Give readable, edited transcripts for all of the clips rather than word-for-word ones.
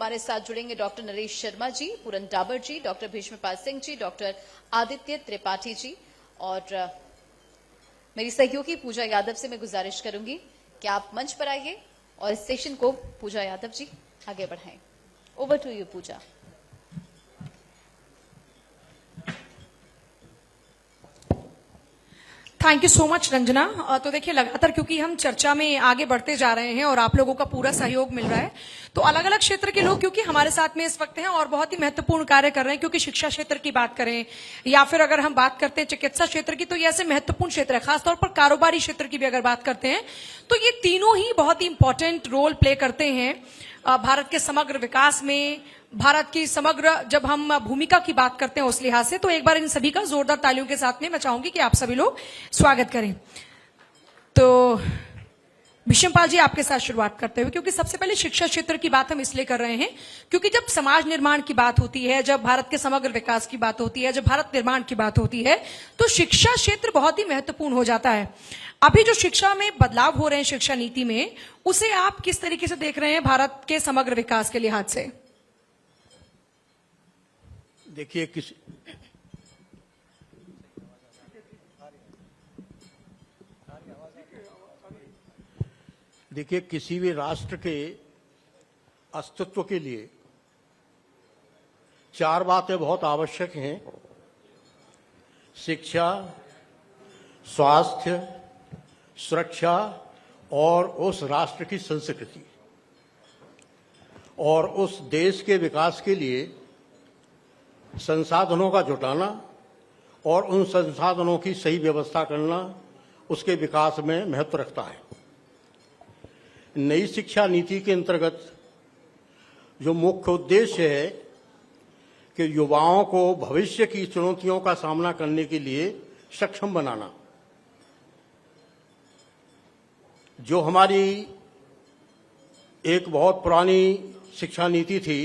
हमारे साथ जुड़ेंगे डॉक्टर नरेश शर्मा जी, पूरन डाबर जी, डॉक्टर भीष्मपाल सिंह जी, डॉक्टर आदित्य त्रिपाठी जी और मेरी सहयोगी पूजा यादव से मैं गुजारिश करूंगी कि आप मंच पर आइए और इस सेशन को पूजा यादव जी आगे बढ़ाएं। Over to you Pooja. Thank you so much Ranjana. तो देखिए, लगातार क्योंकि हम चर्चा में आगे बढ़ते जा रहे हैं और आप लोगों का पूरा सहयोग मिल रहा है, तो अलग अलग क्षेत्र के लोग क्योंकि हमारे साथ में इस वक्त हैं और बहुत ही महत्वपूर्ण कार्य कर रहे हैं, क्योंकि शिक्षा क्षेत्र की बात करें या फिर अगर हम बात करते हैं चिकित्सा क्षेत्र की, तो ये ऐसे महत्वपूर्ण क्षेत्र है। खासतौर पर कारोबारी क्षेत्र की भी अगर बात करते हैं तो ये तीनों ही बहुत ही इंपॉर्टेंट रोल प्ले करते हैं भारत के समग्र विकास में, भारत की समग्र जब हम भूमिका की बात करते हैं उस लिहाज से। तो एक बार इन सभी का जोरदार तालियों के साथ में मैं चाहूंगी कि आप सभी लोग स्वागत करें। तो भीष्मपाल जी, आपके साथ शुरुआत करते हुए, क्योंकि सबसे पहले शिक्षा क्षेत्र की बात हम इसलिए कर रहे हैं क्योंकि जब समाज निर्माण की बात होती है, जब भारत के समग्र विकास की बात होती है, जब भारत निर्माण की बात होती है, तो शिक्षा क्षेत्र बहुत ही महत्वपूर्ण हो जाता है। अभी जो शिक्षा में बदलाव हो रहे हैं शिक्षा नीति में, उसे आप किस तरीके से देख रहे हैं भारत के समग्र विकास के लिहाज से? देखिए किसी भी राष्ट्र के अस्तित्व के लिए चार बातें बहुत आवश्यक हैं: शिक्षा, स्वास्थ्य, सुरक्षा और उस राष्ट्र की संस्कृति। और उस देश के विकास के लिए संसाधनों का जुटाना और उन संसाधनों की सही व्यवस्था करना उसके विकास में महत्व रखता है। नई शिक्षा नीति के अंतर्गत जो मुख्य उद्देश्य है कि युवाओं को भविष्य की चुनौतियों का सामना करने के लिए सक्षम बनाना। जो हमारी एक बहुत पुरानी शिक्षा नीति थी,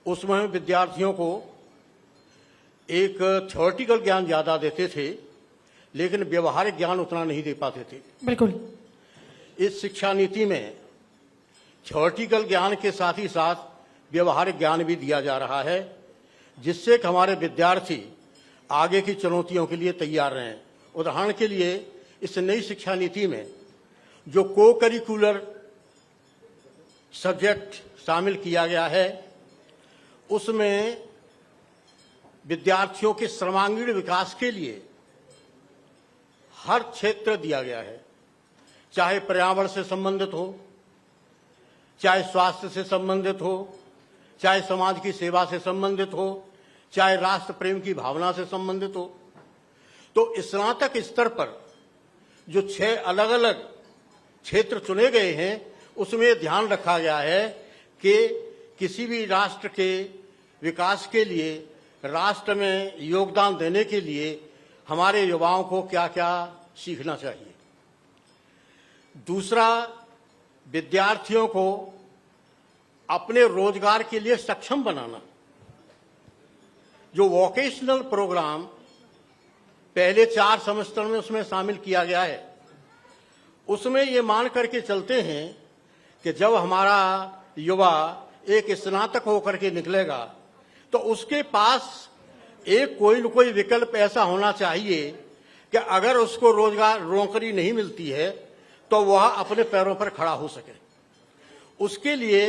उसमें विद्यार्थियों को एक थ्योरेटिकल ज्ञान ज़्यादा देते थे, लेकिन व्यवहारिक ज्ञान उतना नहीं दे पाते थे। बिल्कुल। इस शिक्षा नीति में थ्योरेटिकल ज्ञान के साथ ही साथ व्यवहारिक ज्ञान भी दिया जा रहा है, जिससे कि हमारे विद्यार्थी आगे की चुनौतियों के लिए तैयार रहें। उदाहरण के लिए, इस नई शिक्षा नीति में जो को करिकुलर सब्जेक्ट शामिल किया गया है, उसमें विद्यार्थियों के सर्वांगीण विकास के लिए हर क्षेत्र दिया गया है, चाहे पर्यावरण से संबंधित हो, चाहे स्वास्थ्य से संबंधित हो, चाहे समाज की सेवा से संबंधित हो, चाहे राष्ट्र प्रेम की भावना से संबंधित हो। तो स्नातक स्तर पर जो 6 अलग अलग क्षेत्र चुने गए हैं, उसमें ध्यान रखा गया है कि किसी भी राष्ट्र के विकास के लिए, राष्ट्र में योगदान देने के लिए हमारे युवाओं को क्या क्या सीखना चाहिए। दूसरा, विद्यार्थियों को अपने रोजगार के लिए सक्षम बनाना। जो वोकेशनल प्रोग्राम पहले 4 सेमेस्टर में उसमें शामिल किया गया है, उसमें ये मान करके चलते हैं कि जब हमारा युवा एक स्नातक होकर के निकलेगा तो उसके पास एक कोई न कोई विकल्प ऐसा होना चाहिए कि अगर उसको रोजगार नौकरी नहीं मिलती है तो वह अपने पैरों पर खड़ा हो सके। उसके लिए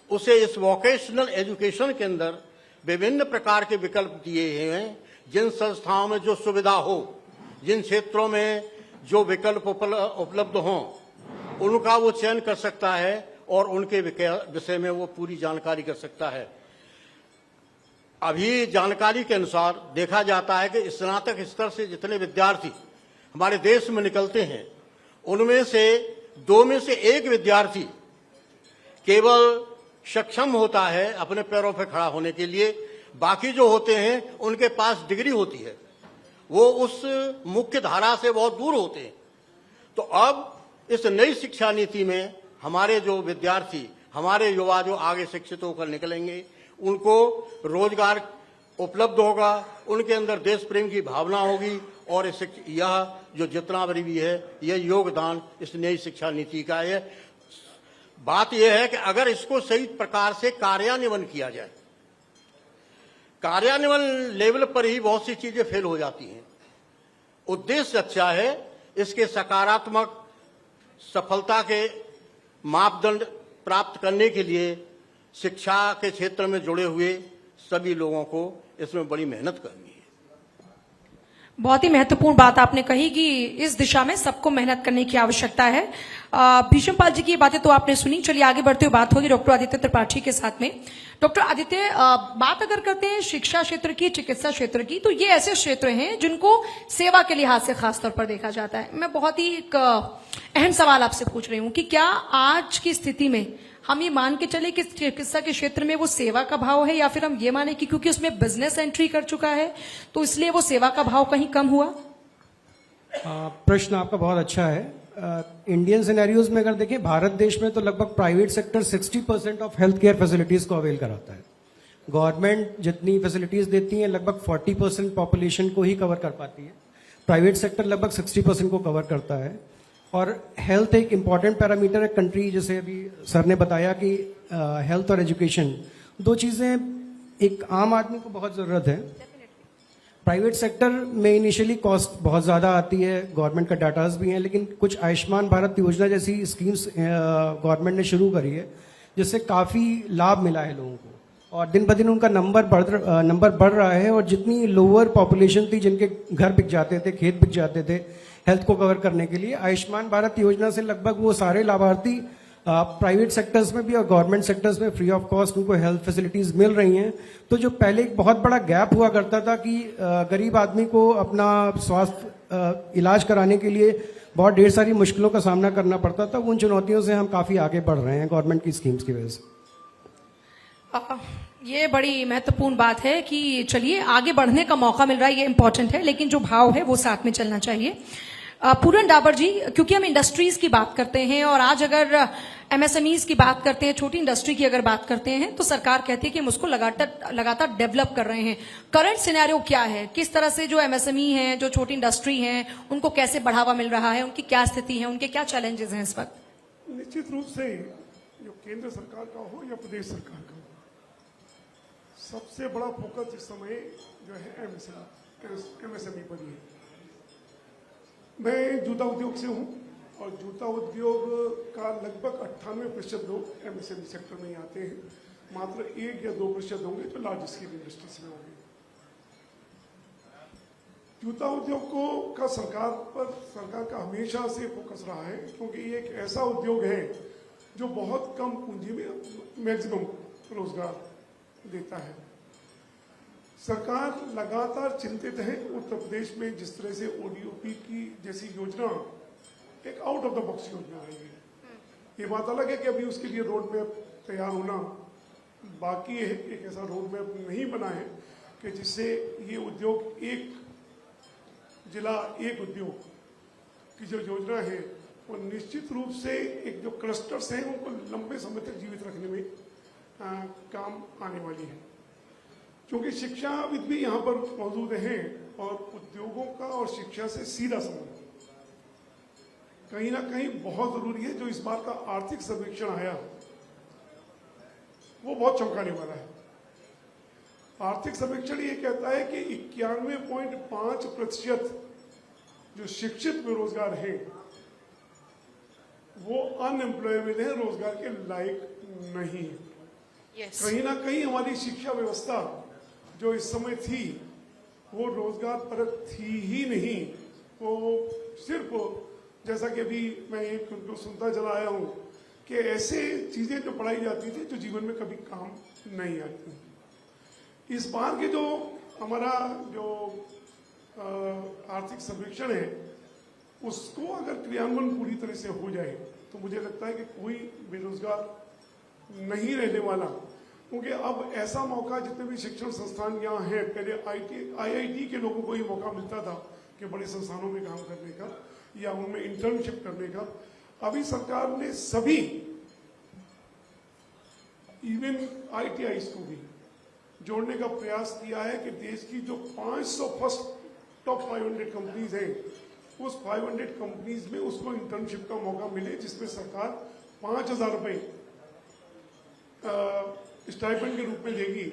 उसे इस वोकेशनल एजुकेशन के अंदर विभिन्न प्रकार के विकल्प दिए हैं। जिन संस्थाओं में जो सुविधा हो, जिन क्षेत्रों में जो विकल्प उपलब्ध हों, उनका वो चयन कर सकता है और उनके विषय में वो पूरी जानकारी कर सकता है। अभी जानकारी के अनुसार देखा जाता है कि स्नातक स्तर से जितने विद्यार्थी हमारे देश में निकलते हैं, उनमें से 2 में से 1 विद्यार्थी केवल सक्षम होता है अपने पैरों पर खड़ा होने के लिए। बाकी जो होते हैं उनके पास डिग्री होती है, वो उस मुख्य धारा से बहुत दूर होते हैं। तो अब इस नई शिक्षा नीति में हमारे जो विद्यार्थी, हमारे युवा जो आगे शिक्षित होकर निकलेंगे, उनको रोजगार उपलब्ध होगा, उनके अंदर देश प्रेम की भावना होगी और यह जो जितना भी है, यह योगदान इस नई शिक्षा नीति का है। बात यह है कि अगर इसको सही प्रकार से कार्यान्वयन किया जाए, कार्यान्वयन लेवल पर ही बहुत सी चीजें फेल हो जाती हैं। उद्देश्य अच्छा है, इसके सकारात्मक सफलता के मापदंड प्राप्त करने के लिए शिक्षा के क्षेत्र में जुड़े हुए सभी लोगों को इसमें बड़ी मेहनत करनी है। बहुत ही महत्वपूर्ण बात आपने कही कि इस दिशा में सबको मेहनत करने की आवश्यकता है। भीष्म पाल जी की बातें तो आपने सुनी। चलिए आगे बढ़ते हुए बात होगी डॉक्टर आदित्य त्रिपाठी के साथ में। डॉक्टर आदित्य, बात अगर करते हैं शिक्षा क्षेत्र की, चिकित्सा क्षेत्र की, तो ये ऐसे क्षेत्र हैं जिनको सेवा के लिहाज से खासतौर पर देखा जाता है। मैं बहुत ही एक अहम सवाल आपसे पूछ रही हूं कि क्या आज की स्थिति में हम ये मान के चले कि चिकित्सा के क्षेत्र में वो सेवा का भाव है, या फिर हम ये माने कि क्योंकि उसमें बिजनेस एंट्री कर चुका है तो इसलिए वो सेवा का भाव कहीं कम हुआ? प्रश्न आपका बहुत अच्छा है। इंडियन सिनेरियोज में अगर देखें, भारत देश में तो लगभग private sector 60% of health care facilities को अवेल कराता है। गवर्नमेंट जितनी फैसिलिटीज देती है लगभग 40% पॉपुलेशन को ही कवर कर पाती है। प्राइवेट सेक्टर लगभग 60% को कवर करता है। और हेल्थ एक इम्पॉर्टेंट पैरामीटर है कंट्री, जैसे अभी सर ने बताया कि हेल्थ और एजुकेशन दो चीजें एक आम आदमी को बहुत जरूरत है। प्राइवेट सेक्टर में इनिशियली कॉस्ट बहुत ज़्यादा आती है, गवर्नमेंट का डाटाज भी हैं, लेकिन कुछ आयुष्मान भारत योजना जैसी स्कीम्स गवर्नमेंट ने शुरू करी है जिससे काफ़ी लाभ मिला है लोगों को, और दिन ब दिन उनका नंबर बढ़ रहा है। और जितनी लोअर पॉपुलेशन थी जिनके घर बिक जाते थे, खेत बिक जाते थे हेल्थ को कवर करने के लिए, आयुष्मान भारत योजना से लगभग वो सारे लाभार्थी प्राइवेट सेक्टर्स में भी और गवर्नमेंट सेक्टर्स में फ्री ऑफ कॉस्ट उनको हेल्थ फैसिलिटीज मिल रही हैं। तो जो पहले एक बहुत बड़ा गैप हुआ करता था कि गरीब आदमी को अपना स्वास्थ्य इलाज कराने के लिए बहुत ढेर सारी मुश्किलों का सामना करना पड़ता था, उन चुनौतियों से हम काफी आगे बढ़ रहे हैं गवर्नमेंट की स्कीम्स की वजह से। ये बड़ी महत्वपूर्ण बात है कि चलिए आगे बढ़ने का मौका मिल रहा है, ये इंपॉर्टेंट है, लेकिन जो भाव है वो साथ में चलना चाहिए। पूरन डाबर जी, क्योंकि हम इंडस्ट्रीज की बात करते हैं और आज अगर एमएसएमईज की बात करते हैं, छोटी इंडस्ट्री की अगर बात करते हैं, तो सरकार कहती है कि हम उसको लगातार डेवलप कर रहे हैं। करंट सिनेरियो क्या है? किस तरह से जो एमएसएमई हैं, जो छोटी इंडस्ट्री हैं, उनको कैसे बढ़ावा मिल रहा है? उनकी क्या स्थिति है? उनके क्या चैलेंजेस हैं इस वक्त? निश्चित रूप से जो केंद्र सरकार का हो या प्रदेश सरकार का हो, सबसे बड़ा फोकस इस समय जो है एमएसएमई पर ही है। मैं जूता उद्योग से हूं और जूता उद्योग का लगभग 98% लोग एमएसएमई सेक्टर में ही आते हैं। मात्र 1 या 2% होंगे जो लार्ज स्केल इंडस्ट्रीज में होंगे। जूता उद्योग का सरकार का हमेशा से फोकस रहा है, क्योंकि ये एक ऐसा उद्योग है जो बहुत कम पूंजी में मैक्सिमम रोजगार देता है। सरकार लगातार चिंतित है। उत्तर प्रदेश में जिस तरह से ओडीओपी की जैसी योजना एक आउट ऑफ द बॉक्स योजना रही है, ये बात अलग है कि अभी उसके लिए रोड मैप तैयार होना बाकी है। एक ऐसा रोड मैप नहीं बना है कि जिससे ये उद्योग एक जिला एक उद्योग की जो योजना है वो निश्चित रूप से एक जो क्लस्टर्स हैं उनको लंबे समय तक जीवित रखने में काम आने वाली है। क्योंकि शिक्षाविद भी यहाँ पर मौजूद हैं और उद्योगों का और शिक्षा से सीधा संबंध कहीं ना कहीं बहुत जरूरी है। जो इस बार का आर्थिक सर्वेक्षण आया वो बहुत चौंकाने वाला है। आर्थिक सर्वेक्षण ये कहता है कि 91.5% जो शिक्षित बेरोजगार हैं वो अनएम्प्लॉयबल है, रोजगार के लायक नहीं है। कहीं ना कहीं हमारी शिक्षा व्यवस्था जो इस समय थी वो रोजगार परक थी ही नहीं। वो सिर्फ जैसा कि अभी मैं एक सुनता चला आया हूं कि ऐसे चीजें जो पढ़ाई जाती थी जो जीवन में कभी काम नहीं आती। इस बार के जो हमारा जो आर्थिक सर्वेक्षण है उसको अगर क्रियान्वयन पूरी तरह से हो जाए तो मुझे लगता है कि कोई बेरोजगार नहीं रहने वाला। क्योंकि अब ऐसा मौका जितने भी शिक्षण संस्थान यहाँ हैं, पहले आईआईटी के लोगों को ही मौका मिलता था कि बड़े संस्थानों में काम करने का या उनमें इंटर्नशिप करने का। अभी सरकार ने सभी इवन आईटीआईज को भी जोड़ने का प्रयास किया है कि देश की जो 500 फर्स्ट टॉप 500 कंपनीज हैं उस 500 कंपनीज में उसको इंटर्नशिप का मौका मिले, जिसमें सरकार 5,000 रुपये स्टाइपेंड के रूप में देगी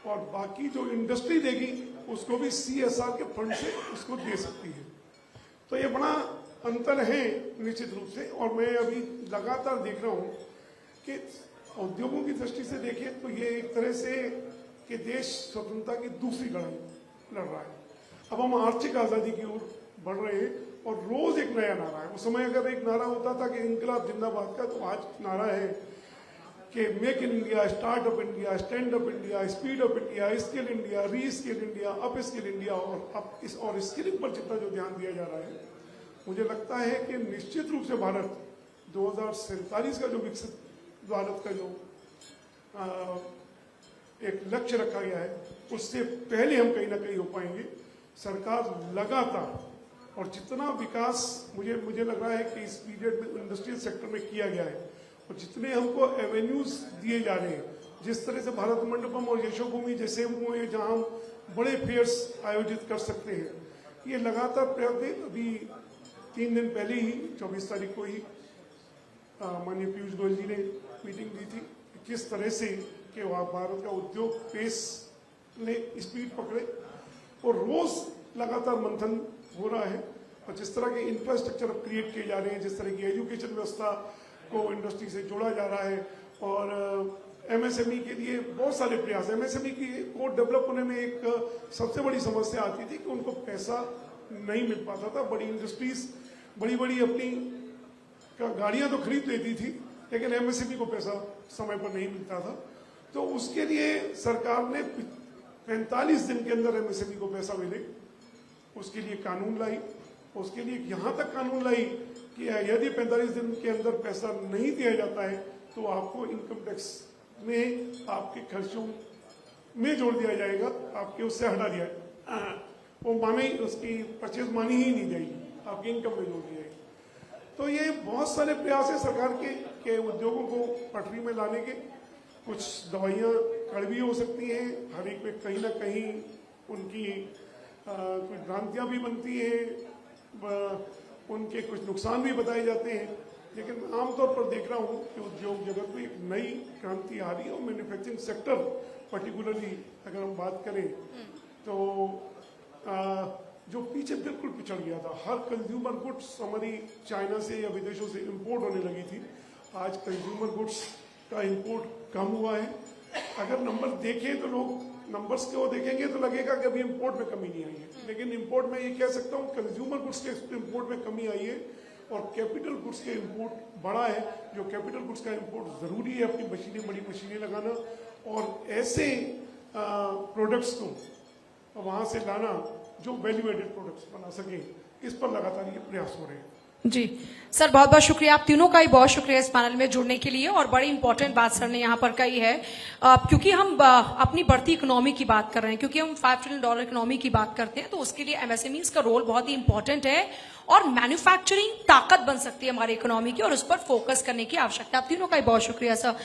और बाकी जो इंडस्ट्री देगी उसको भी CSR के फंड से उसको दे सकती है। तो ये बड़ा अंतर है निश्चित रूप से। और मैं अभी लगातार देख रहा हूँ कि उद्योगों की दृष्टि से देखें तो ये एक तरह से कि देश स्वतंत्रता की दूसरी लड़ाई लड़ रहा है। अब हम आर्थिक आज़ादी की ओर बढ़ रहे हैं और रोज एक नया नारा है। उस समय अगर एक नारा होता था कि इंकलाब जिंदाबाद का, तो आज नारा है कि make in India, startup India, stand up India, speed up India, skill India, reskill India, upskill India. और स्किलिंग पर जितना जो ध्यान दिया जा रहा है, मुझे लगता है कि निश्चित रूप से भारत 2047 का जो विकसित भारत का जो एक लक्ष्य रखा गया है, उससे पहले हम कहीं ना कहीं हो पाएंगे। सरकार लगातार और जितना विकास मुझे लग रहा है कि इस पीरियड में इंडस्ट्रियल सेक्टर में किया गया है और जितने हमको एवेन्यूज दिए जा रहे हैं, जिस तरह से भारत मंडपम और यशोभूमि जैसे हुए हैं जहां हम बड़े फेयर्स आयोजित कर सकते हैं, ये लगातार प्रयास है। अभी 3 दिन पहले ही 24 तारीख को ही माननीय पीयूष गोयल जी ने मीटिंग दी थी कि किस तरह से कि वहाँ भारत का उद्योग पेस ने स्पीड पकड़े और रोज लगातार मंथन हो रहा है। और जिस तरह के इंफ्रास्ट्रक्चर अब क्रिएट किए जा रहे हैं, जिस तरह की एजुकेशन व्यवस्था को इंडस्ट्री से जोड़ा जा रहा है और MSME के लिए बहुत सारे प्रयास। MSME की को डेवलप होने में एक सबसे बड़ी समस्या आती थी कि उनको पैसा नहीं मिल पाता था। बड़ी इंडस्ट्रीज बड़ी अपनी गाड़ियां तो खरीद लेती थी, लेकिन MSME को पैसा समय पर नहीं मिलता था। तो उसके लिए सरकार ने 45 दिन के अंदर MSME को पैसा मिले, उसके लिए कानून लाई। उसके लिए यहाँ तक कानून लाई कि यदि 45 दिन के अंदर पैसा नहीं दिया जाता है तो आपको इनकम टैक्स में आपके खर्चों में जोड़ दिया जाएगा, आपके उससे हटा दिया वो माने उसकी परचेज मानी ही नहीं जाएगी, आपकी इनकम में जोड़ दिया जाएगा। तो ये बहुत सारे प्रयास है सरकार के उद्योगों को पटरी में लाने के। कुछ दवाइयाँ कड़वी हो सकती हैं, हर एक में कहीं ना कहीं उनकी कुछ भ्रांतियाँ भी बनती हैं, उनके कुछ नुकसान भी बताए जाते हैं, लेकिन आमतौर पर देख रहा हूँ कि उद्योग जगत में एक नई क्रांति आ रही है। और मैन्युफैक्चरिंग सेक्टर पर्टिकुलरली अगर हम बात करें तो जो पीछे बिल्कुल पिछड़ गया था, हर कंज्यूमर गुड्स हमारी चाइना से या विदेशों से इंपोर्ट होने लगी थी। आज कंज्यूमर गुड्स का इंपोर्ट कम हुआ है। अगर नंबर देखें तो लोग नंबर्स को देखेंगे तो लगेगा कि अभी इंपोर्ट में कमी नहीं आई है, लेकिन इंपोर्ट में ये कह सकता हूँ कंज्यूमर गुड्स के इंपोर्ट में कमी आई है और कैपिटल गुड्स के इंपोर्ट बढ़ा है। जो कैपिटल गुड्स का इंपोर्ट जरूरी है, अपनी मशीनें, बड़ी मशीनें लगाना और ऐसे प्रोडक्ट्स को वहां से लाना जो वैल्यू एडेड प्रोडक्ट्स बना सके, इस पर लगातार ये प्रयास हो रहे हैं। जी सर, बहुत बहुत शुक्रिया। आप तीनों का ही बहुत शुक्रिया इस पैनल में जुड़ने के लिए। और बड़ी इंपॉर्टेंट बात सर ने यहाँ पर कही है, क्योंकि हम अपनी बढ़ती इकोनॉमी की बात कर रहे हैं, क्योंकि हम $5 ट्रिलियन इकोनॉमी की बात करते हैं, तो उसके लिए MSMEs का रोल बहुत ही इंपॉर्टेंट है और मैन्युफैक्चरिंग ताकत बन सकती है हमारी इकोनॉमी की, और उस पर फोकस करने की आवश्यकता। आप तीनों का ही बहुत शुक्रिया सर।